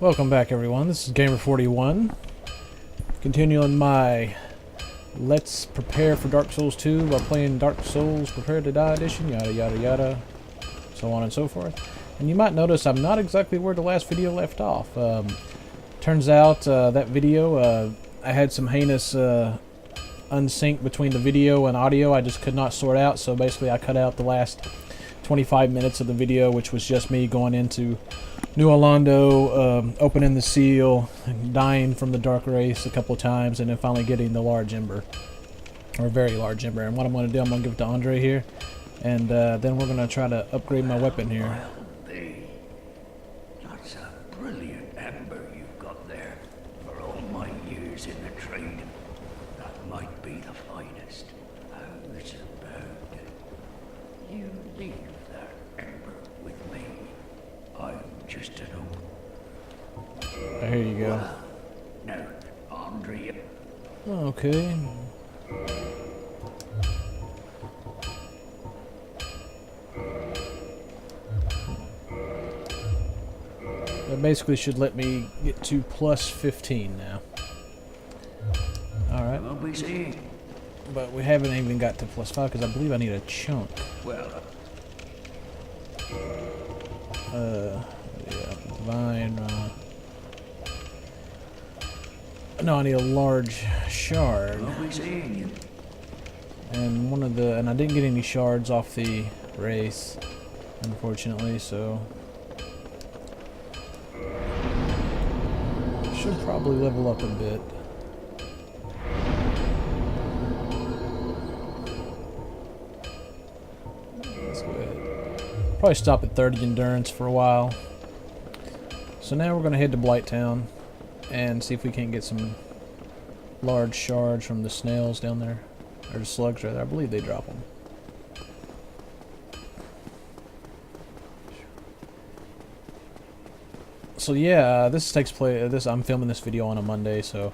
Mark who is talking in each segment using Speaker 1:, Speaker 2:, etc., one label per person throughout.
Speaker 1: Welcome back, everyone. This is Gamer41. Continuing my Let's Prepare for Dark Souls 2 while playing Dark Souls Prepare to Die Edition, yada yada yada, so on and so forth. And you might notice I'm not exactly where the last video left off. Turns out that video, I had some heinous unsync between the video and audio I just could not sort out, so basically I cut out the last 25 minutes of the video, which was just me going into New Orlando, opening the seal, dying from the Dark Wraiths a couple of times, and then finally getting the large ember, or very large ember. And what I'm going to do, I'm going to give it to Andre here, and then we're going to try to upgrade my weapon here.
Speaker 2: That's a brilliant ember you've got there. For all my years in the trade, that might be the finest. How's about you leave that ember with me? I'm just an old...
Speaker 1: Here you go.
Speaker 2: Now, Andre...
Speaker 1: Okay. That basically should let me get to plus 15 now. Alright.
Speaker 2: What we see?
Speaker 1: But we haven't even got to plus 5 because I believe I need a chunk.
Speaker 2: Well...
Speaker 1: yeah, divine, no, I need a large shard.
Speaker 2: What we see?
Speaker 1: And I didn't get any shards off the race, unfortunately, so should probably level up a bit. Let's go ahead. Probably stop at 30 endurance for a while. So now we're going to head to Blighttown and see if we can't get some large shards from the snails down there. Or the slugs, rather. I believe they drop them. So yeah, this takes place. I'm filming this video on a Monday, so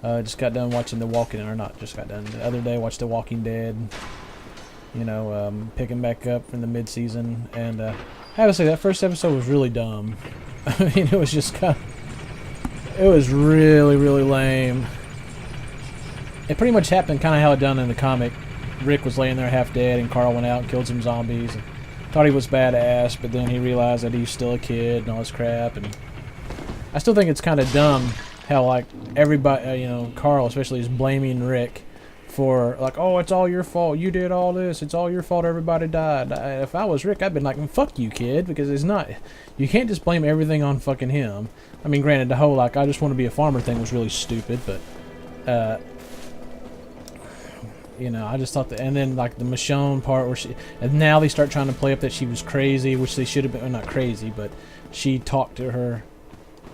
Speaker 1: just got done watching The Walking, or not just got done. The other day, watched The Walking Dead. You know, picking back up from the mid-season, and I have to say that first episode was really dumb. I mean, it was just kind of, it was really, really lame. It pretty much happened kind of how it done in the comic. Rick was laying there half dead, and Carl went out and killed some zombies. And thought he was badass, but then he realized that he's still a kid and all this crap. And I still think it's kind of dumb how, like, everybody, you know, Carl especially is blaming Rick for, like, oh, it's all your fault. You did all this. It's all your fault. Everybody died. If I was Rick, I'd been like, fuck you, kid, because it's not. You can't just blame everything on fucking him. I mean, granted, the whole, like, I just want to be a farmer thing was really stupid, but, you know, I just thought that, and then, like, the Michonne part where she, and now they start trying to play up that she was crazy, which they should have been, or not crazy, but she talked to her,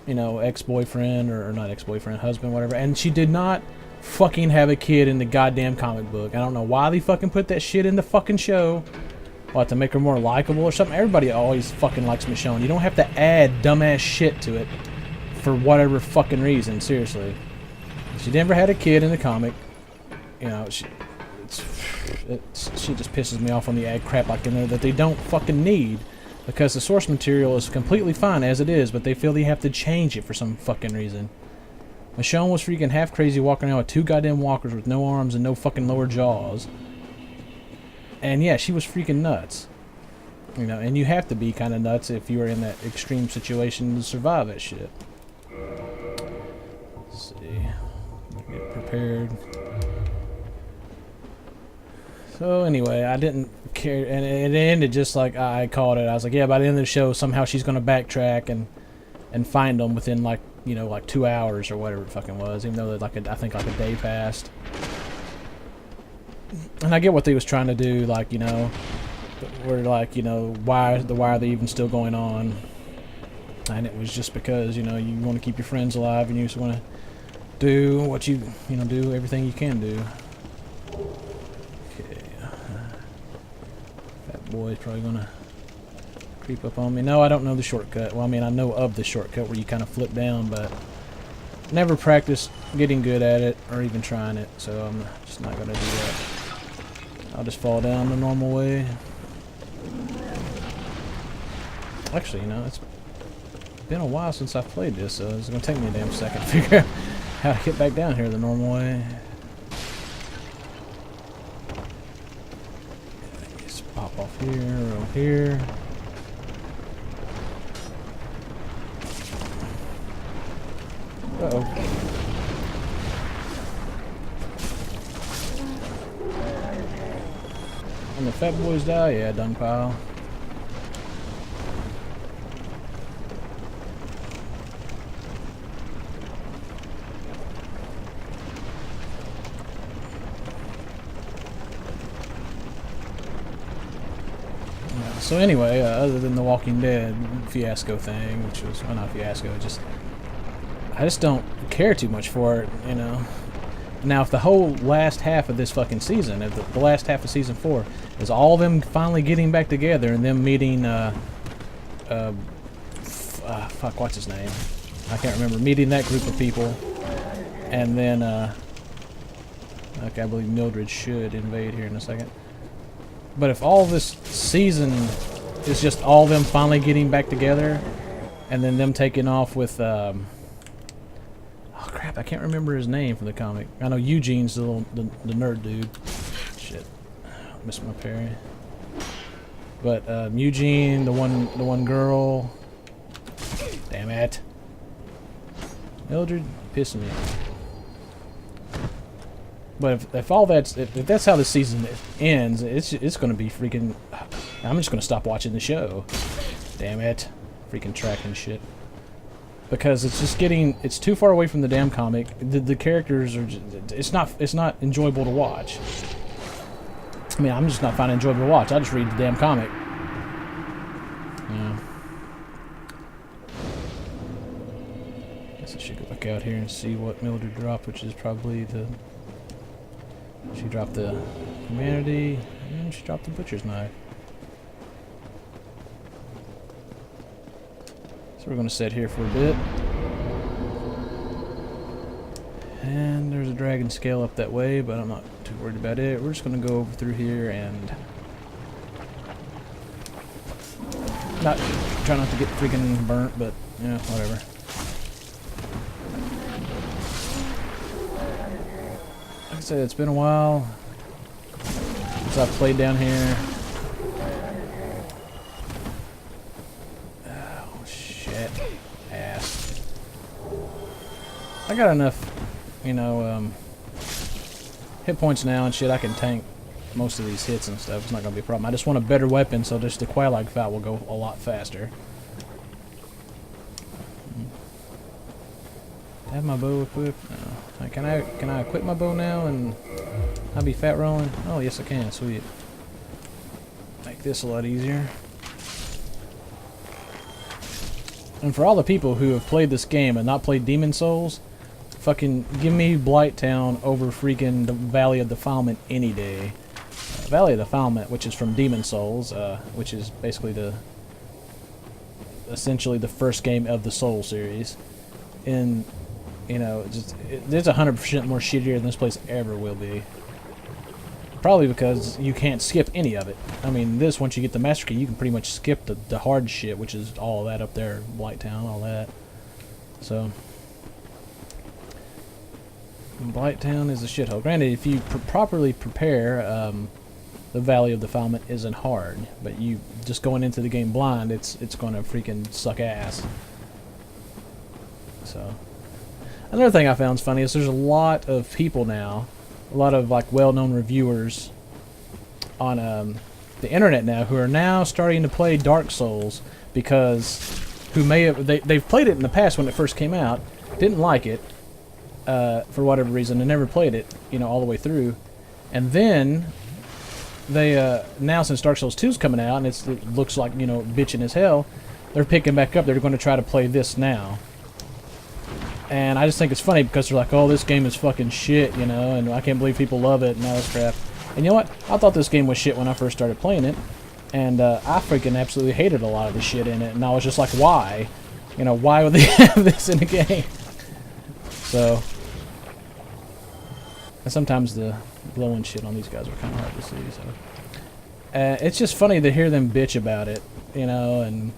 Speaker 1: you know, ex-boyfriend, or not ex-boyfriend, husband, whatever, and she did not fucking have a kid in the goddamn comic book. I don't know why they fucking put that shit in the fucking show. What, to make her more likable or something? Everybody always fucking likes Michonne. You don't have to add dumbass shit to it for whatever fucking reason, seriously. She never had a kid in the comic. You know, she just pisses me off on the ad crap like in there that they don't fucking need, because the source material is completely fine as it is, but they feel they have to change it for some fucking reason. Michonne was freaking half crazy walking around with two goddamn walkers with no arms and no fucking lower jaws. And yeah, she was freaking nuts. You know, and you have to be kind of nuts if you are in that extreme situation to survive that shit. Let's see. Get prepared. So anyway, I didn't care, and it ended just like I called it. I was like, yeah, by the end of the show, somehow she's going to backtrack and find them within, like, you know, like 2 hours or whatever it fucking was, even though like I think like a day passed. And I get what they was trying to do, like, you know, we're like, you know, why are they even still going on? And it was just because, you know, you want to keep your friends alive, and you just want to do what you know, do everything you can do. Okay, that boy's probably gonna creep up on me. No, I don't know the shortcut. Well, I mean, I know of the shortcut where you kind of flip down, but never practiced getting good at it or even trying it, so I'm just not going to do that. I'll just fall down the normal way. Actually, you know, it's been a while since I've played this, so it's gonna take me a damn second to figure out how to get back down here the normal way. Just pop off here, over here. Uh-oh. When the fat boys die, yeah, done pile. Yeah, so anyway, other than the Walking Dead fiasco thing, which was, well, not fiasco, I just don't care too much for it, you know. Now, if the whole last half of this fucking season, if the last half of season 4, is all them finally getting back together and them meeting, fuck, what's his name? I can't remember. Meeting that group of people, and then, okay, I believe Mildred should invade here in a second. But if all this season is just all them finally getting back together, and then them taking off with, oh crap, I can't remember his name from the comic. I know Eugene's the nerd dude. Shit, missed my parry. But Eugene, the one girl. Damn it, Mildred, pissing me off. But if all that's if that's how the season ends, it's gonna be freaking. I'm just gonna stop watching the show. Damn it, freaking tracking shit. Because it's just it's too far away from the damn comic. The characters are just, it's not enjoyable to watch. I mean, I'm just not finding it enjoyable to watch. I just read the damn comic. Yeah. Guess I should go back out here and see what Mildred dropped, which is probably she dropped the humanity, and she dropped the butcher's knife. So we're going to sit here for a bit. And there's a dragon scale up that way, but I'm not too worried about it. We're just going to go over through here and try not to get freaking burnt, but yeah, whatever. Like I said, it's been a while since I've played down here. I got enough, you know, hit points now and shit. I can tank most of these hits and stuff. It's not going to be a problem. I just want a better weapon, so just the Quelaag fight will go a lot faster. Have my bow equipped? No. Can I equip my bow now and I'll be fat rolling? Oh, yes I can. Sweet. Make this a lot easier. And for all the people who have played this game and not played Demon Souls, fucking give me Blighttown over freaking the Valley of Defilement any day. Valley of Defilement, which is from Demon Souls, which is basically essentially the first game of the Soul series. And, you know, it's 100% more shittier than this place ever will be. Probably because you can't skip any of it. I mean, once you get the Master Key, you can pretty much skip the hard shit, which is all that up there, Blighttown, all that. So, Blighttown is a shithole. Granted, if you properly prepare, the Valley of Defilement isn't hard, but you just going into the game blind, it's going to freaking suck ass. So, another thing I found funny is there's a lot of people now, a lot of like well-known reviewers on the internet now who are now starting to play Dark Souls because they've played it in the past when it first came out, didn't like it for whatever reason, and never played it, you know, all the way through, and then they now since Dark Souls 2 is coming out and it looks like, you know, bitching as hell, they're picking back up. They're going to try to play this now. And I just think it's funny because they're like, oh, this game is fucking shit, you know, and I can't believe people love it and all this crap. And you know what? I thought this game was shit when I first started playing it. And I freaking absolutely hated a lot of the shit in it. And I was just like, why? You know, why would they have this in a game? So, and sometimes the glowing shit on these guys are kind of hard to see. So, it's just funny to hear them bitch about it, you know, and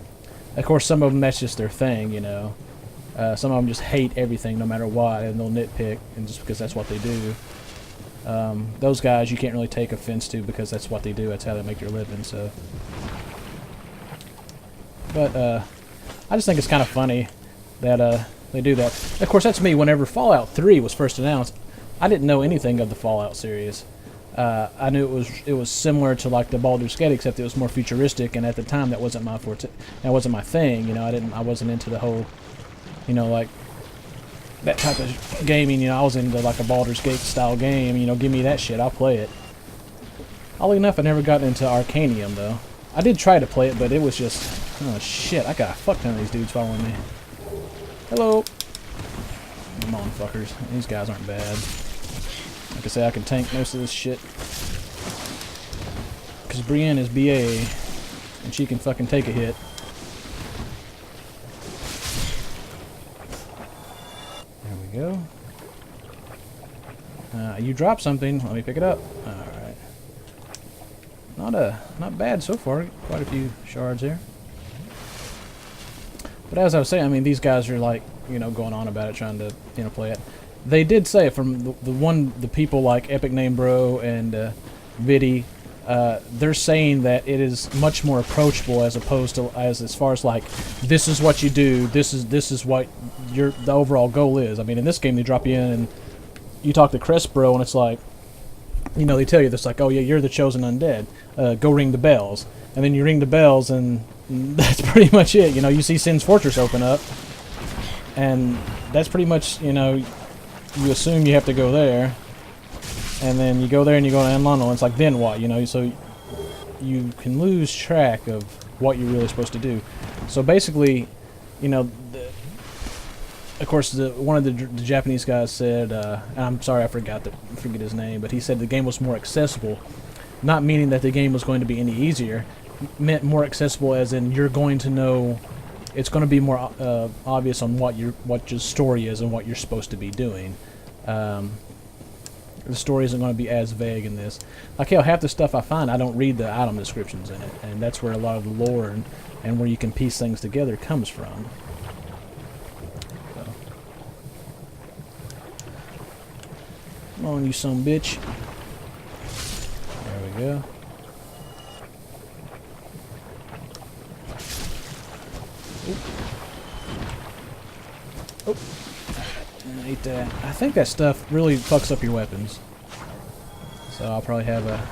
Speaker 1: Of course, some of them that's just their thing, you know. Some of them just hate everything no matter what, and they'll nitpick, and just because that's what they do. Those guys you can't really take offense to because that's what they do. That's how they make their living. So, but I just think it's kind of funny that they do that. Of course, that's me. Whenever Fallout 3 was first announced, I didn't know anything of the Fallout series. I knew it was similar to like the Baldur's Gate, except it was more futuristic, and at the time that wasn't my forte. That wasn't my thing. You know, I wasn't into the whole, you know, like that type of gaming. You know, I was into like a Baldur's Gate style game. You know, give me that shit, I'll play it. Oddly enough, I never got into Arcanium though. I did try to play it, but it was just, oh shit, I got a fuck ton of these dudes following me. Hello. Come on, fuckers. These guys aren't bad. Like I say, I can tank most of this shit. Because Brienne is BA, and she can fucking take a hit. There we go. You dropped something. Let me pick it up. Alright. Not bad so far. Quite a few shards here. But as I was saying, I mean, these guys are like, you know, going on about it, trying to, you know, play it. They did say it from the people like Epic Name Bro and Vidi. They're saying that it is much more approachable as opposed to as far as like, this is what you do, this is what the overall goal is. I mean, in this game they drop you in and you talk to Crest Bro and it's like, you know, they tell you this like, oh yeah, you're the chosen undead. Go ring the bells, and then you ring the bells and that's pretty much it. You know, you see Sin's Fortress open up, and that's pretty much, you know, you assume you have to go there, and then you go there and you go to Anlano, and it's like, then what, you know? So you can lose track of what you're really supposed to do. So basically, you know, of course, one of the Japanese guys said, and I'm sorry I forget his name, but he said the game was more accessible, not meaning that the game was going to be any easier, meant more accessible as in you're going to know. It's going to be more obvious on what your story is and what you're supposed to be doing. The story isn't going to be as vague in this. Like hell, half the stuff I find, I don't read the item descriptions in it, and that's where a lot of the lore and where you can piece things together comes from. So. Come on, you son of a bitch. There we go. Oh, I ate that. I think that stuff really fucks up your weapons. So I'll probably have a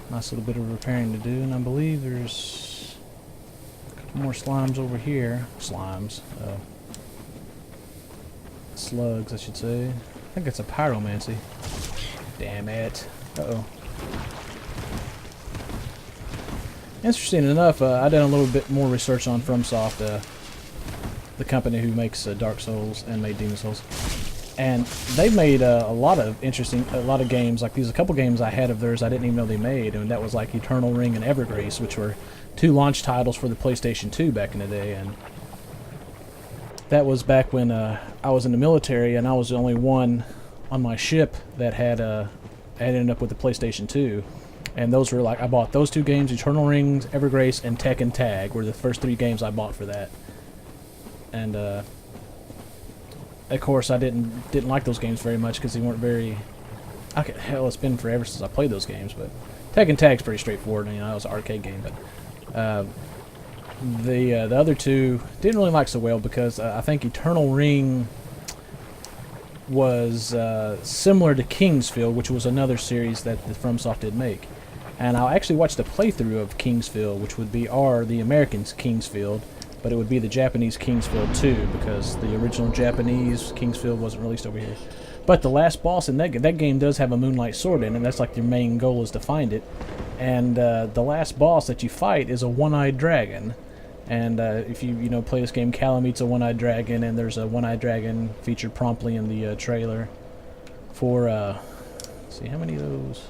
Speaker 1: nice little bit of repairing to do, and I believe there's a couple more slimes over here. Slimes. Slugs, I should say. I think it's a pyromancy. Damn it. Uh-oh. Interesting enough, I did a little bit more research on FromSoft, the company who makes Dark Souls and made Demon Souls, and they've made a lot of games. Like these, a couple games I had of theirs I didn't even know they made, and that was like Eternal Ring and Evergrace, which were two launch titles for the PlayStation 2 back in the day, and that was back when I was in the military, and I was the only one on my ship that had ended up with the PlayStation 2. And those were like, I bought those two games, Eternal Rings, Evergrace, and Tekken Tag were the first 3 games I bought for that. And of course I didn't like those games very much because they weren't very. Okay, hell, it's been forever since I played those games, but Tekken Tag's pretty straightforward. You know, it was an arcade game, but the other two didn't really like so well because I think Eternal Ring was similar to Kingsfield, which was another series that the FromSoft did make. And I actually watched a playthrough of Kingsfield, which would be the American's Kingsfield, but it would be the Japanese Kingsfield 2, because the original Japanese Kingsfield wasn't released over here. But the last boss in that game does have a Moonlight Sword in, and that's like your main goal is to find it. And the last boss that you fight is a one-eyed dragon. And if you play this game, Callum meets a one-eyed dragon, and there's a one-eyed dragon featured promptly in the trailer for, let's see, how many of those?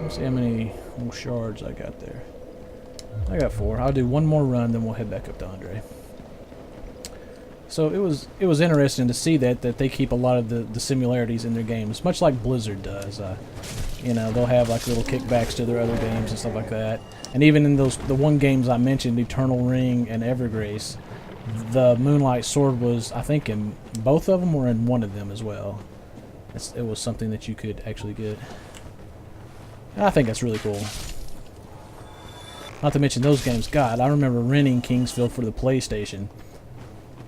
Speaker 1: Let's see how many more shards I got there. I got 4. I'll do one more run, then we'll head back up to Andre. So it was interesting to see that they keep a lot of the similarities in their games, much like Blizzard does. You know, they'll have like little kickbacks to their other games and stuff like that. And even in the one games I mentioned, Eternal Ring and Evergrace, the Moonlight Sword was, I think, in both of them or in one of them as well. It was something that you could actually get. And I think that's really cool. Not to mention those games. God, I remember renting Kingsfield for the PlayStation.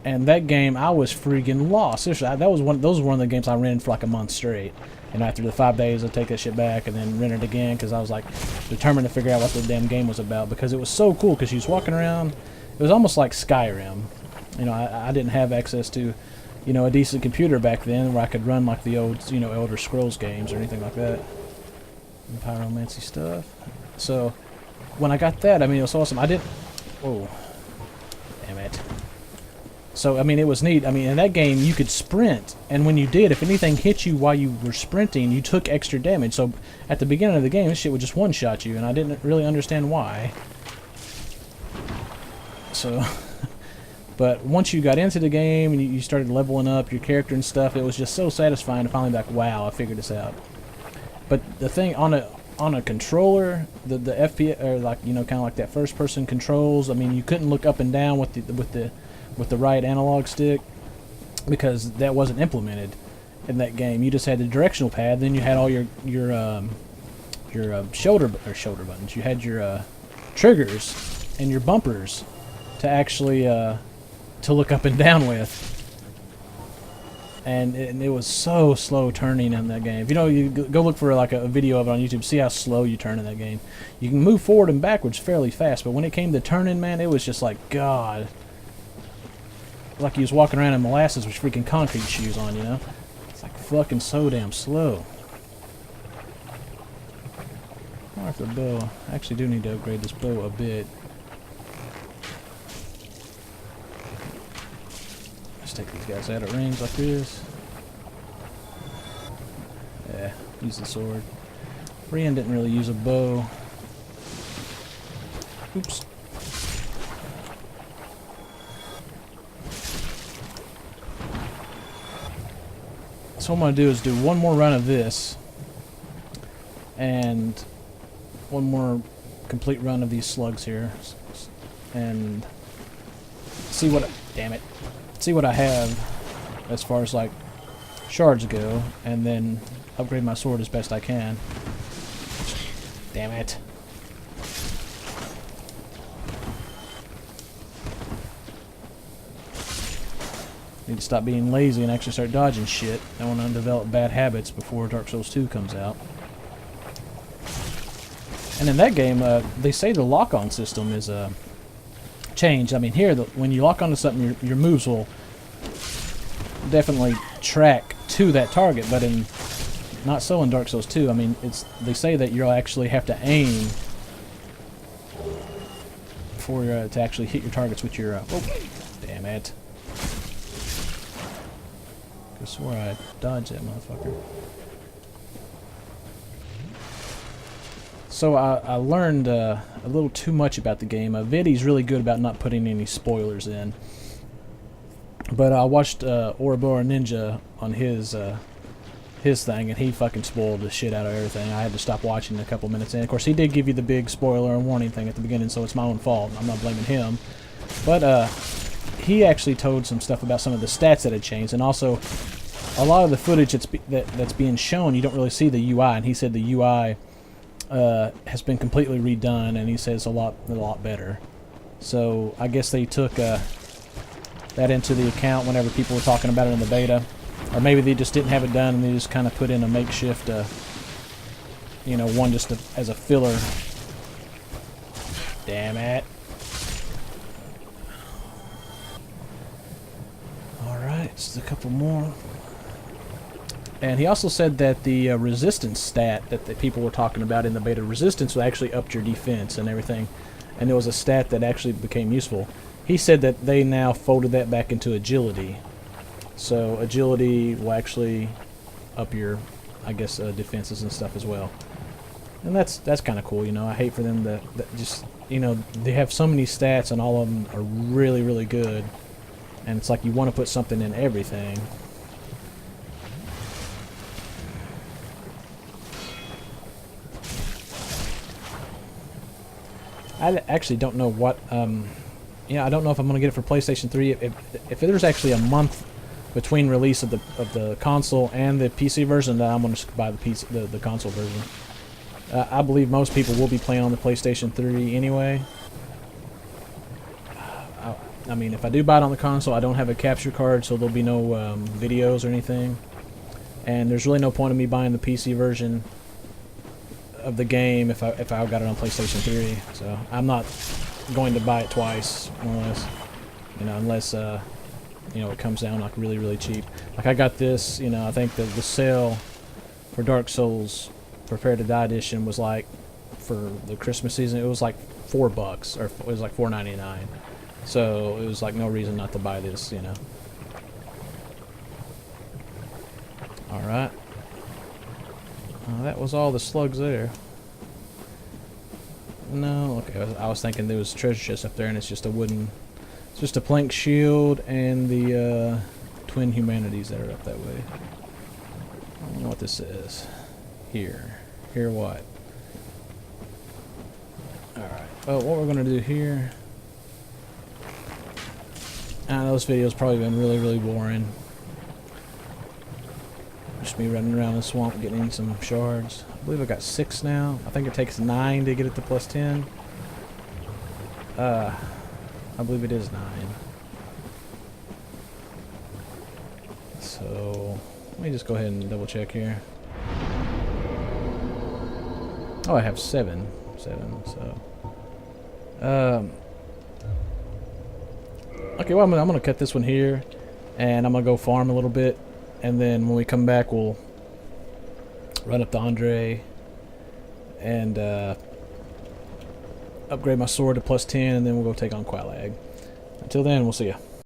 Speaker 1: And that game, I was freaking lost. Seriously, those were one of the games I rented for like a month straight. And after the 5 days, I'd take that shit back and then rent it again because I was like determined to figure out what the damn game was about, because it was so cool. Because you was walking around, it was almost like Skyrim. You know, I didn't have access to, you know, a decent computer back then where I could run like the old, you know, Elder Scrolls games or anything like that. And pyromancy stuff. So when I got that, I mean, it was awesome. I didn't. Oh, damn it. So, I mean, it was neat. I mean, in that game, you could sprint, and when you did, if anything hit you while you were sprinting, you took extra damage. So, at the beginning of the game, this shit would just one-shot you, and I didn't really understand why. So, but once you got into the game, and you started leveling up your character and stuff, it was just so satisfying to finally be like, wow, I figured this out. But the thing, on a controller, the FPS, or like, you know, kind of like that first-person controls, I mean, you couldn't look up and down with the right analog stick, because that wasn't implemented in that game. You just had the directional pad, then you had all your shoulder buttons. You had your triggers and your bumpers to actually to look up and down with. And it was so slow turning in that game. If you know, you go look for like a video of it on YouTube, see how slow you turn in that game. You can move forward and backwards fairly fast, but when it came to turning, man, it was just like, God. Like he was walking around in molasses with freaking concrete shoes on, you know? It's like fucking so damn slow. I like the bow. I actually do need to upgrade this bow a bit. Let's take these guys out of rings like this. Yeah, use the sword. Brienne didn't really use a bow. Oops. So what I'm going to do is do one more run of this, and one more complete run of these slugs here, and see what, damn it, see what I have as far as like shards go, and then upgrade my sword as best I can. Damn it. Need to stop being lazy and actually start dodging shit. I want to develop bad habits before Dark Souls 2 comes out. And in that game, they say the lock-on system is changed. I mean, here, when you lock onto something, your moves will definitely track to that target, but not so in Dark Souls 2. I mean, they say that you'll actually have to aim for to actually hit your targets with your. Oh, damn it! I swore I dodged that motherfucker. So I learned a little too much about the game. Viddy's really good about not putting any spoilers in. But I watched Ouroboros Ninja on his thing, and he fucking spoiled the shit out of everything. I had to stop watching a couple minutes in. Of course, he did give you the big spoiler and warning thing at the beginning, so it's my own fault. I'm not blaming him. But he actually told some stuff about some of the stats that had changed, and also a lot of the footage that's being shown, you don't really see the UI, and he said the UI has been completely redone, and he says a lot better. So I guess they took that into the account whenever people were talking about it in the beta, or maybe they just didn't have it done and they just kind of put in a makeshift, you know, one just as a filler. Damn it! All right, just a couple more. And he also said that the resistance stat that the people were talking about in the beta, resistance actually upped your defense and everything, and it was a stat that actually became useful. He said that they now folded that back into agility, so agility will actually up your, I guess, defenses and stuff as well. And that's kind of cool, you know. I hate for them that just, you know, they have so many stats and all of them are really, really good, and it's like you want to put something in everything. I actually don't know what. Yeah, I don't know if I'm gonna get it for PlayStation 3. If there's actually a month between release of the console and the PC version, then I'm gonna just buy the console version. I believe most people will be playing on the PlayStation 3 anyway. I mean, if I do buy it on the console, I don't have a capture card, so there'll be no videos or anything. And there's really no point in me buying the PC version of the game if I got it on PlayStation 3. So I'm not going to buy it twice, unless it comes down like really, really cheap. Like I got this, I think the sale for Dark Souls Prepare to Die edition was like, for the Christmas season, it was like $4, or it was like $4.99. So it was like no reason not to buy this, Alright. That was all the slugs there. No, okay, I was thinking there was a treasure chest up there and it's just a it's just a plank shield and the twin humanities that are up that way. I don't know what this is. Here what? Alright, well, what we're going to do here... I know this video's probably been really, really boring. Just me running around the swamp getting some shards. I believe I got 6 now. I think it takes 9 to get it to plus 10. I believe it is 9. So, let me just go ahead and double check here. Oh, I have 7. So. Okay, well, I'm gonna cut this one here, and I'm gonna go farm a little bit, and then when we come back, we'll run up to Andre and upgrade my sword to plus 10, and then we'll go take on Qualag. Until then, we'll see ya.